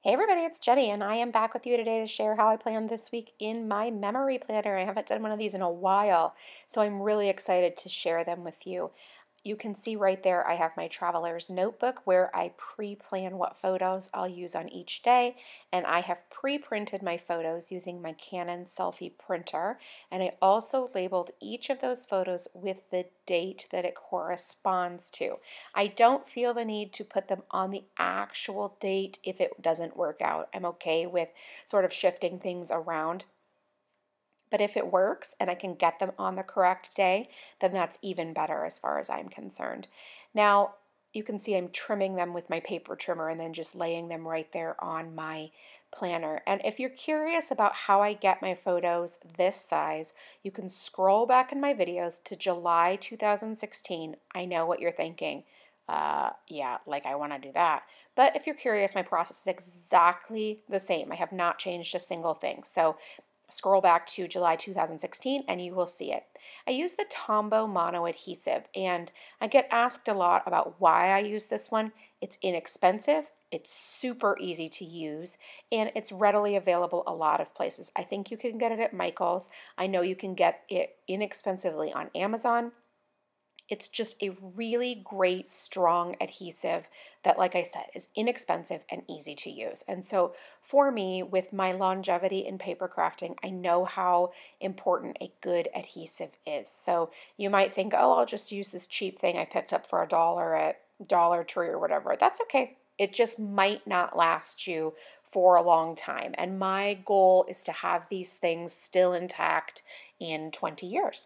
Hey everybody, it's Jenny, and I am back with you today to share how I planned this week in my memory planner. I haven't done one of these in a while, so I'm really excited to share them with you. You can see right there I have my traveler's notebook where I pre-plan what photos I'll use on each day, and I have pre-printed my photos using my Canon selfie printer, and I also labeled each of those photos with the date that it corresponds to. I don't feel the need to put them on the actual date if it doesn't work out. I'm okay with sort of shifting things around. But if it works and I can get them on the correct day, then that's even better as far as I'm concerned. Now, you can see I'm trimming them with my paper trimmer and then just laying them right there on my planner. And if you're curious about how I get my photos this size, you can scroll back in my videos to July 2016. I know what you're thinking. Yeah, like I want to do that. But if you're curious, my process is exactly the same. I have not changed a single thing. So scroll back to July 2016 and you will see it. I use the Tombow Mono adhesive, and I get asked a lot about why I use this one. It's inexpensive, it's super easy to use, and it's readily available a lot of places. I think you can get it at Michael's. I know you can get it inexpensively on Amazon. It's just a really great, strong adhesive that, like I said, is inexpensive and easy to use. And so for me, with my longevity in paper crafting, I know how important a good adhesive is. So you might think, oh, I'll just use this cheap thing I picked up for $1 at Dollar Tree or whatever. That's okay. It just might not last you for a long time. And my goal is to have these things still intact in 20 years.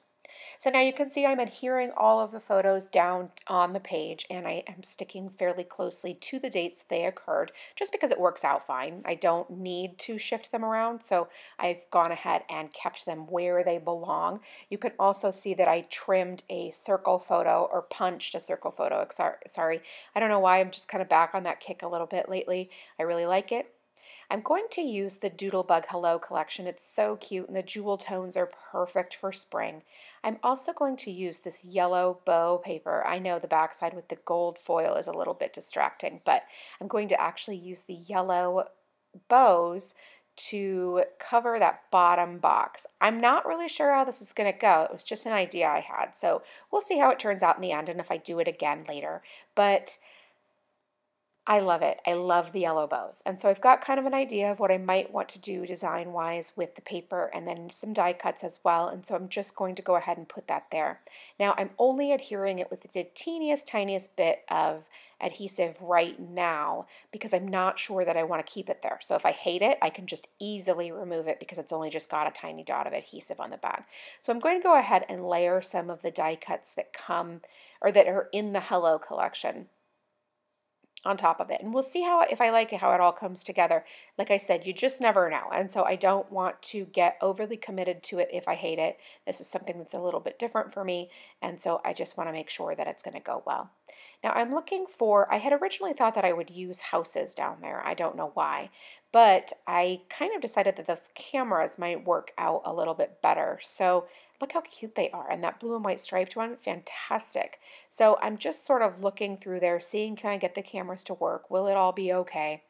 So now you can see I'm adhering all of the photos down on the page, and I am sticking fairly closely to the dates they occurred just because it works out fine. I don't need to shift them around, so I've gone ahead and kept them where they belong. You can also see that I trimmed a circle photo, or punched a circle photo. Sorry. I don't know why, I'm just kind of back on that kick a little bit lately. I really like it. I'm going to use the Doodlebug Hello collection. It's so cute and the jewel tones are perfect for spring. I'm also going to use this yellow bow paper. I know the backside with the gold foil is a little bit distracting, but I'm going to actually use the yellow bows to cover that bottom box. I'm not really sure how this is going to go. It was just an idea I had, so we'll see how it turns out in the end and if I do it again later. But I love it. I love the yellow bows. And so I've got kind of an idea of what I might want to do design-wise with the paper and then some die cuts as well. And so I'm just going to go ahead and put that there. Now I'm only adhering it with the teeniest, tiniest bit of adhesive right now because I'm not sure that I want to keep it there. So if I hate it, I can just easily remove it because it's only just got a tiny dot of adhesive on the back. So I'm going to go ahead and layer some of the die cuts that come or that are in the Hello collection on top of it. And we'll see how, if I like it, how it all comes together. Like I said, you just never know. And so I don't want to get overly committed to it if I hate it. This is something that's a little bit different for me. And so I just want to make sure that it's going to go well. Now I'm looking for, I had originally thought that I would use houses down there. I don't know why, but I kind of decided that the cameras might work out a little bit better. So look how cute they are. And that blue and white striped one, fantastic. So I'm just sort of looking through there, seeing can I get the cameras to work? Will it all be okay?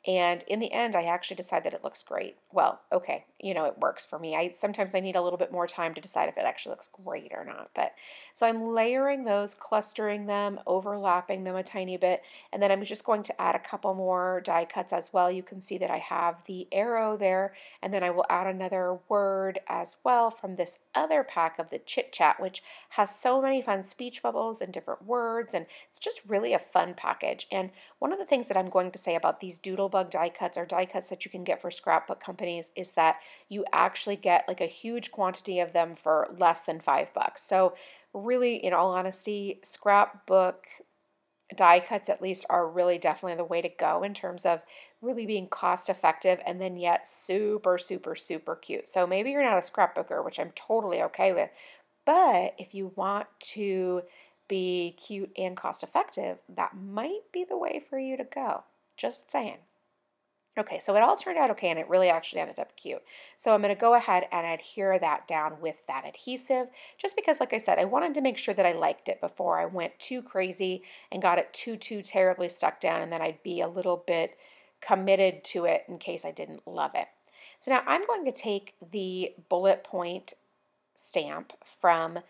And in the end, I actually decide that it looks great. Well, okay, you know, it works for me. Sometimes I need a little bit more time to decide if it actually looks great or not. But so I'm layering those, clustering them, overlapping them a tiny bit, and then I'm just going to add a couple more die cuts as well. You can see that I have the arrow there, and then I will add another word as well from this other pack of the Chit Chat, which has so many fun speech bubbles and different words, and it's just really a fun package. And one of the things that I'm going to say about these Doodlebug die cuts or die cuts that you can get for scrapbook companies is that you actually get like a huge quantity of them for less than $5. So really, in all honesty, scrapbook die cuts at least are really definitely the way to go in terms of really being cost effective and then yet super, super, super cute. So maybe you're not a scrapbooker, which I'm totally okay with, but if you want to be cute and cost effective, that might be the way for you to go. Just saying. Okay, so it all turned out okay, and it really actually ended up cute. So I'm going to go ahead and adhere that down with that adhesive, just because, like I said, I wanted to make sure that I liked it before I went too crazy and got it too terribly stuck down, and then I'd be a little bit committed to it in case I didn't love it. So now I'm going to take the bullet point stamp from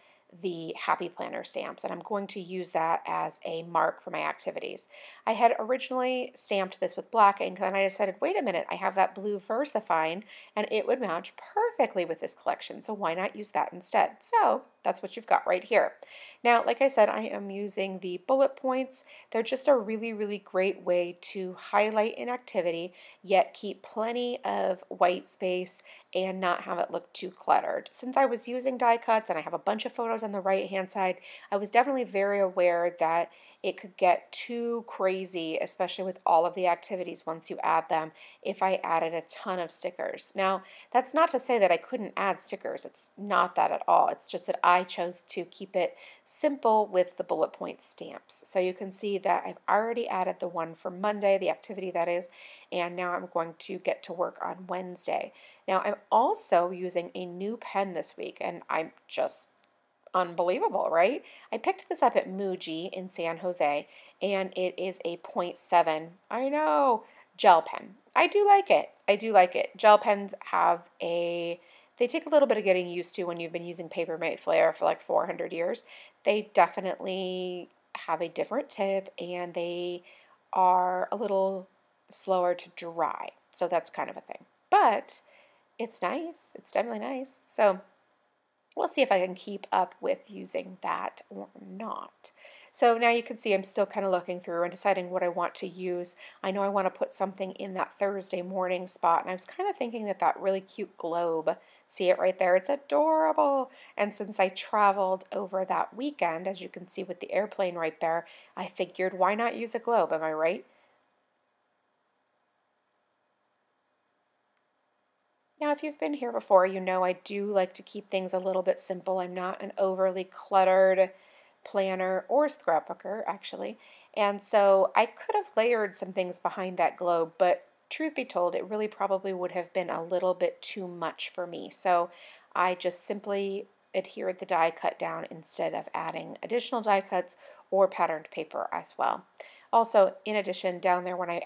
the Happy Planner stamps, and I'm going to use that as a mark for my activities. I had originally stamped this with black ink, and then I decided, wait a minute, I have that blue VersaFine, and it would match perfectly with this collection, so why not use that instead? So that's what you've got right here. Now, like I said, I am using the bullet points. They're just a really, really great way to highlight an activity, yet keep plenty of white space and not have it look too cluttered. Since I was using die cuts and I have a bunch of photos on the right hand side, I was definitely very aware that it could get too crazy, especially with all of the activities once you add them, if I added a ton of stickers. Now, that's not to say that I couldn't add stickers. It's not that at all. It's just that I chose to keep it simple with the bullet point stamps. So you can see that I've already added the one for Monday, the activity that is, and now I'm going to get to work on Wednesday. Now, I'm also using a new pen this week, and I'm just unbelievable, right? I picked this up at Muji in San Jose, and it is a .7, I know, gel pen. I do like it. I do like it. Gel pens they take a little bit of getting used to when you've been using Papermate Flare for like 400 years. They definitely have a different tip, and they are a little slower to dry. So that's kind of a thing. But it's nice. It's definitely nice. So we'll see if I can keep up with using that or not. So now you can see I'm still kind of looking through and deciding what I want to use. I know I want to put something in that Thursday morning spot, and I was kind of thinking that that really cute globe, see it right there? It's adorable. And since I traveled over that weekend, as you can see with the airplane right there, I figured why not use a globe, am I right? Now, if you've been here before, you know I do like to keep things a little bit simple. I'm not an overly cluttered planner or scrapbooker, actually. And so I could have layered some things behind that globe, but truth be told, it really probably would have been a little bit too much for me. So I just simply adhered the die cut down instead of adding additional die cuts or patterned paper as well. Also, in addition, down there when I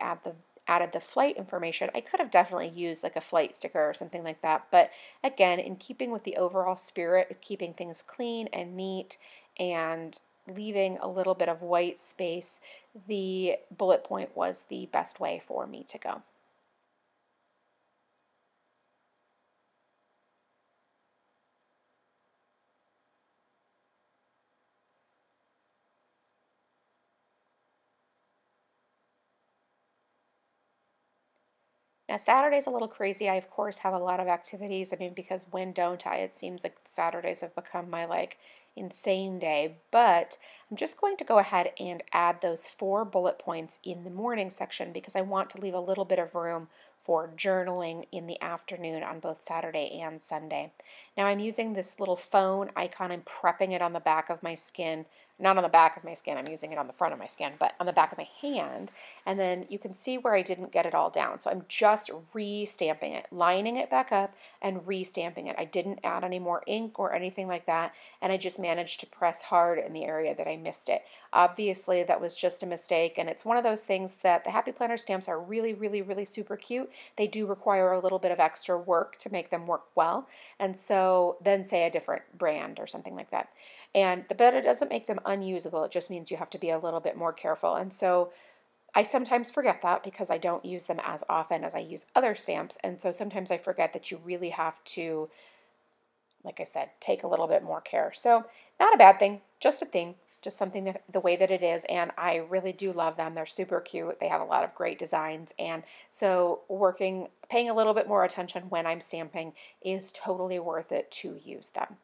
added the flight information, I could have definitely used like a flight sticker or something like that. But again, in keeping with the overall spirit of keeping things clean and neat and leaving a little bit of white space, the bullet point was the best way for me to go. Now, Saturday's a little crazy. I, of course, have a lot of activities. I mean, because when don't I? It seems like Saturdays have become my, like, insane day. But I'm just going to go ahead and add those 4 bullet points in the morning section because I want to leave a little bit of room for journaling in the afternoon on both Saturday and Sunday. Now, I'm using this little phone icon. I'm prepping it on the back of my skin. Not on the back of my skin, I'm using it on the front of my skin, but on the back of my hand. And then you can see where I didn't get it all down. So I'm just re-stamping it, lining it back up and re-stamping it. I didn't add any more ink or anything like that, and I just managed to press hard in the area that I missed it. Obviously, that was just a mistake, and it's one of those things that the Happy Planner stamps are really, really, really super cute. They do require a little bit of extra work to make them work well, and so then say a different brand or something like that. But it doesn't make them unusable. It just means you have to be a little bit more careful. And so I sometimes forget that because I don't use them as often as I use other stamps. And so sometimes I forget that you really have to, like I said, take a little bit more care. So not a bad thing, just a thing, just something that the way that it is. And I really do love them. They're super cute. They have a lot of great designs. And so paying a little bit more attention when I'm stamping is totally worth it to use them.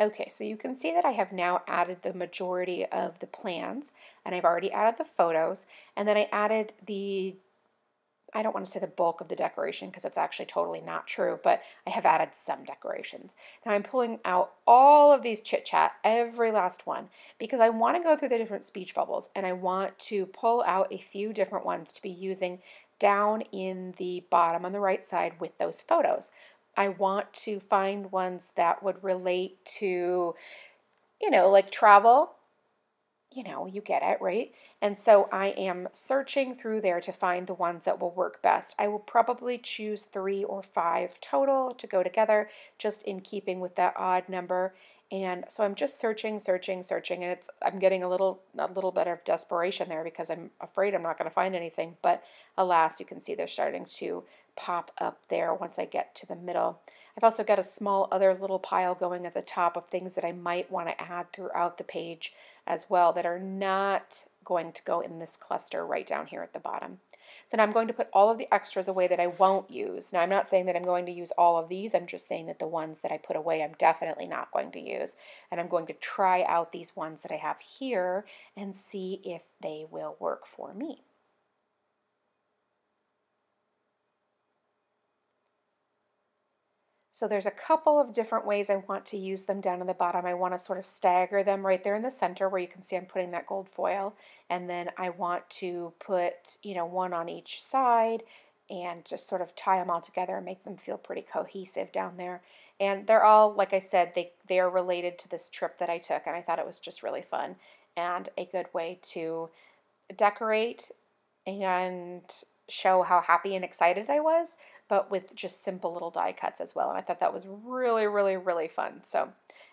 Okay, so you can see that I have now added the majority of the plans, and I've already added the photos, and then I added I don't want to say the bulk of the decoration because it's actually totally not true, but I have added some decorations. Now I'm pulling out all of these Chit Chat, every last one, because I want to go through the different speech bubbles, and I want to pull out a few different ones to be using down in the bottom on the right side with those photos. I want to find ones that would relate to like travel, you get it, right? And so I am searching through there to find the ones that will work best. I will probably choose 3 or 5 total to go together, just in keeping with that odd number. And so I'm just searching, searching, searching, and I'm getting a little bit of desperation there because I'm afraid I'm not going to find anything. But alas, you can see they're starting to pop up there once I get to the middle. I've also got a small other little pile going at the top of things that I might want to add throughout the page as well that are not going to go in this cluster right down here at the bottom. So now I'm going to put all of the extras away that I won't use. Now I'm not saying that I'm going to use all of these, I'm just saying that the ones that I put away I'm definitely not going to use. And I'm going to try out these ones that I have here and see if they will work for me. So there's a couple of different ways I want to use them down in the bottom. I want to sort of stagger them right there in the center where you can see I'm putting that gold foil. And then I want to put, one on each side and just sort of tie them all together and make them feel pretty cohesive down there. And they're all, like I said, they are related to this trip that I took, and I thought it was just really fun and a good way to decorate and show how happy and excited I was, but with just simple little die cuts as well. And I thought that was really, really, really fun. So,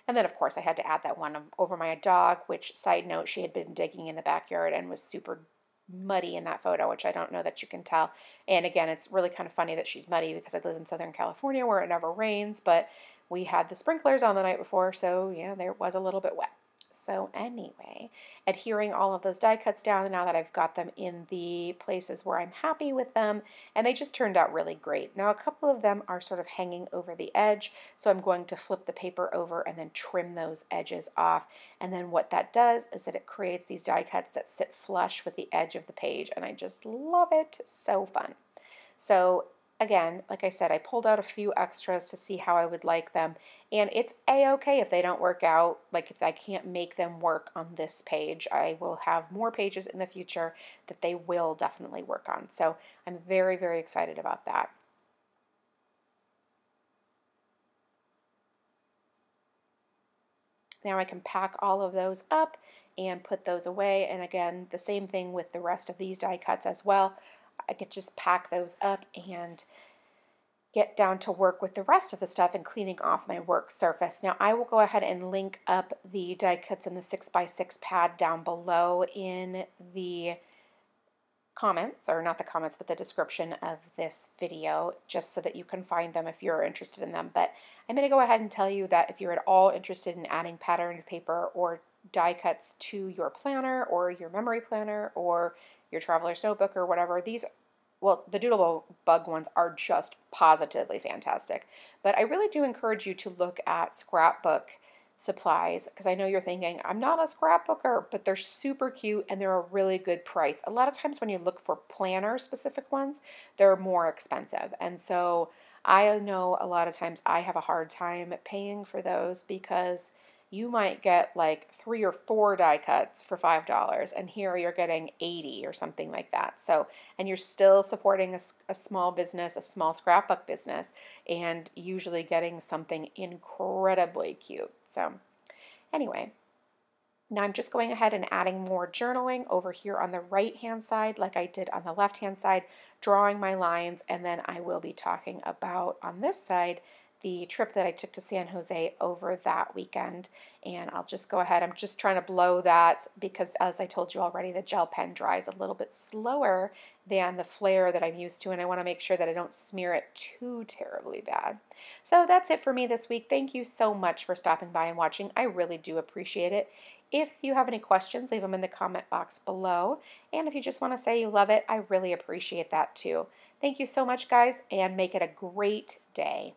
and then of course I had to add that one over my dog, which, side note, she had been digging in the backyard and was super muddy in that photo, which I don't know that you can tell. And again, it's really kind of funny that she's muddy because I live in Southern California where it never rains, but we had the sprinklers on the night before, so yeah, there was a little bit wet. So anyway, adhering all of those die cuts down now that I've got them in the places where I'm happy with them, and they just turned out really great. Now a couple of them are sort of hanging over the edge, so I'm going to flip the paper over and then trim those edges off. And then what that does is that it creates these die cuts that sit flush with the edge of the page, and I just love it. So fun. So again, like I said, I pulled out a few extras to see how I would like them, and it's a-okay if they don't work out. Like, if I can't make them work on this page, I will have more pages in the future that they will definitely work on. So I'm very, very excited about that. Now I can pack all of those up and put those away, and again, the same thing with the rest of these die cuts as well. I could just pack those up and get down to work with the rest of the stuff and cleaning off my work surface. Now I will go ahead and link up the die cuts in the 6x6 pad down below in the comments, or not the comments, but the description of this video, just so that you can find them if you're interested in them. But I'm going to go ahead and tell you that if you're at all interested in adding patterned paper or die cuts to your planner or your memory planner or your traveler's notebook or whatever, well, the Doodlebug ones are just positively fantastic. But I really do encourage you to look at scrapbook supplies, because I know you're thinking, I'm not a scrapbooker, but they're super cute and they're a really good price. A lot of times when you look for planner specific ones, they're more expensive. And so I know a lot of times I have a hard time paying for those, because you might get like 3 or 4 die cuts for $5, and here you're getting 80 or something like that. So, and you're still supporting a small business, a small scrapbook business, and usually getting something incredibly cute. So anyway, now I'm just going ahead and adding more journaling over here on the right hand side like I did on the left hand side, drawing my lines, and then I will be talking about on this side the trip that I took to San Jose over that weekend. And I'll just go ahead, I'm just trying to blow that because, as I told you already, the gel pen dries a little bit slower than the flare that I'm used to, and I want to make sure that I don't smear it too terribly bad. So that's it for me this week. Thank you so much for stopping by and watching. I really do appreciate it. If you have any questions, leave them in the comment box below. And if you just want to say you love it, I really appreciate that too. Thank you so much, guys, and make it a great day.